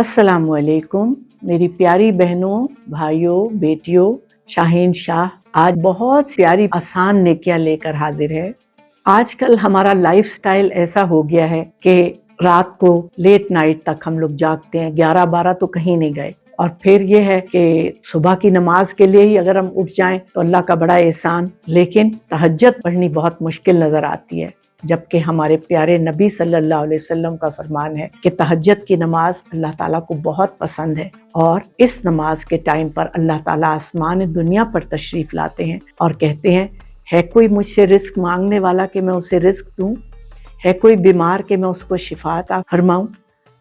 अस्सलामुअलैकुम मेरी प्यारी बहनों, भाइयों, बेटियों। शाहीन शाह आज बहुत प्यारी आसान नेकियां लेकर हाजिर है। आजकल हमारा लाइफस्टाइल ऐसा हो गया है कि रात को लेट नाइट तक हम लोग जागते हैं, 11-12 तो कहीं नहीं गए। और फिर ये है कि सुबह की नमाज के लिए ही अगर हम उठ जाएं तो अल्लाह का बड़ा एहसान, लेकिन तहज्जुद पढ़नी बहुत मुश्किल नजर आती है। जबकि हमारे प्यारे नबी सल्लल्लाहु अलैहि वसल्लम का फरमान है कि तहज्जुद की नमाज अल्लाह ताला को बहुत पसंद है, और इस नमाज के टाइम पर अल्लाह ताला आसमान दुनिया पर तशरीफ लाते हैं और कहते हैं, है कोई मुझसे रिस्क मांगने वाला कि मैं उसे रिस्क दूं, है कोई बीमार कि मैं उसको शिफा अता फरमाऊं।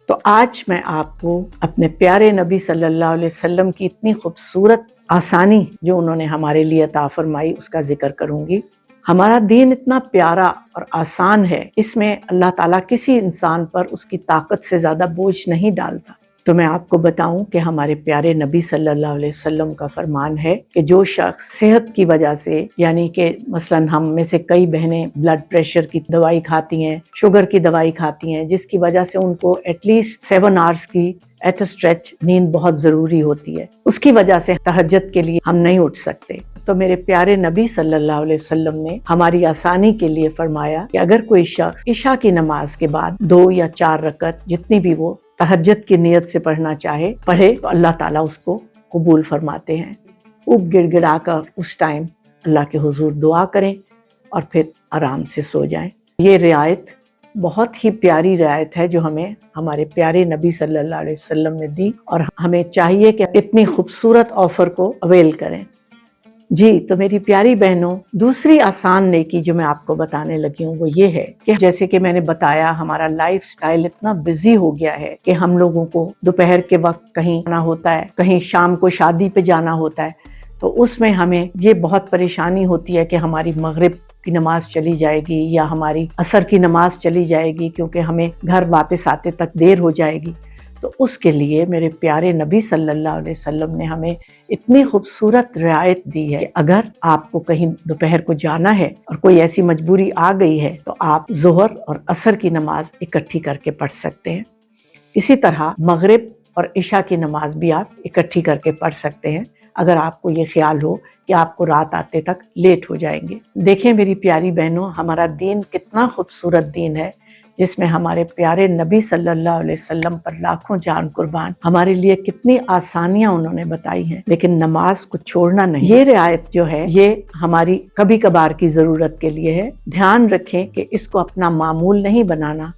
तो आज मैं आपको अपने प्यारे नबी सल्लल्लाहु अलैहि वसल्लम की इतनी खूबसूरत आसानी जो उन्होंने हमारे लिए अता फरमाई उसका जिक्र करूंगी। हमारा दीन इतना प्यारा और आसान है, इसमें अल्लाह ताला किसी इंसान पर उसकी ताकत से ज्यादा बोझ नहीं डालता। तो मैं आपको बताऊं कि हमारे प्यारे नबी सल्लल्लाहु अलैहि वसल्लम का फरमान है कि जो शख्स सेहत की वजह से, यानी कि मसलन हम में से कई बहनें ब्लड प्रेशर की दवाई खाती हैं, शुगर की दवाई खाती हैं, जिसकी वजह से उनको एटलीस्ट 7 आवर्स की एट स्ट्रेच नींद बहुत जरूरी होती है, उसकी वजह से तहज्जुद के लिए हम नहीं उठ सकते। तो मेरे प्यारे नबी सल्लल्लाहु अलैहि वसल्लम ने हमारी आसानी के लिए फरमाया कि अगर कोई शख्स इशा की नमाज के बाद 2 या 4 रकत जितनी भी वो तहज्जुद की नियत से पढ़ना चाहे पढ़े तो अल्लाह ताला उसको कबूल फरमाते हैं। खूब गिड़गिड़ा कर उस टाइम अल्लाह के हुजूर दुआ करें और फिर आराम से सो जाएं। ये रियायत बहुत ही प्यारी रियायत है जो हमें हमारे प्यारे नबी सल्लल्लाहु अलैहि वसल्लम ने दी, और हमें चाहिए कि इतनी खूबसूरत ऑफर को अवेल करें। जी, तो मेरी प्यारी बहनों, दूसरी आसान नेकी जो मैं आपको बताने लगी हूँ वो ये है कि जैसे कि मैंने बताया, हमारा लाइफस्टाइल इतना बिजी हो गया है कि हम लोगों को दोपहर के वक्त कहीं जाना होता है, कहीं शाम को शादी पे जाना होता है, तो उसमें हमें ये बहुत परेशानी होती है कि हमारी मगरिब की नमाज चली जाएगी या हमारी असर की नमाज चली जाएगी, क्योंकि हमें घर वापस आते तक देर हो जाएगी। तो उसके लिए मेरे प्यारे नबी सल्लल्लाहु अलैहि वसल्लम ने हमें इतनी खूबसूरत रियायत दी है कि अगर आपको कहीं दोपहर को जाना है और कोई ऐसी मजबूरी आ गई है तो आप ज़ोहर और असर की नमाज इकट्ठी करके पढ़ सकते हैं। इसी तरह मगरिब और इशा की नमाज भी आप इकट्ठी करके पढ़ सकते हैं, अगर आपको ये ख्याल हो कि आपको रात आते तक लेट हो जाएंगे। देखें मेरी प्यारी बहनों, हमारा दीन कितना खूबसूरत दीन है, जिसमें हमारे प्यारे नबी सल्लल्लाहु अलैहि वसल्लम पर लाखों जान कुर्बान, हमारे लिए कितनी आसानियां उन्होंने बताई हैं, लेकिन नमाज को छोड़ना नहीं। ये रियायत जो है ये हमारी कभी कभार की जरूरत के लिए है। ध्यान रखें कि इसको अपना मामूल नहीं बनाना,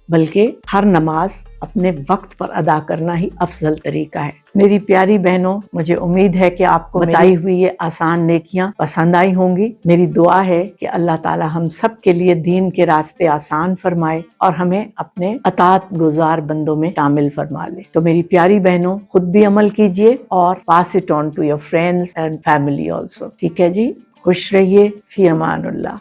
बल्कि हर नमाज अपने वक्त पर अदा करना ही अफजल तरीका है। मेरी प्यारी बहनों, मुझे उम्मीद है कि आपको बताई हुई ये आसान नेकियां पसंद आई होंगी। मेरी दुआ है कि अल्लाह ताला हम सब के लिए दीन के रास्ते आसान फरमाए और हमें अपने अतात गुजार बंदों में शामिल फरमा ले। तो मेरी प्यारी बहनों, खुद भी अमल कीजिए और pass it on to your friends and family also. ठीक है जी, खुश रहिए, फी अमानुल्लाह।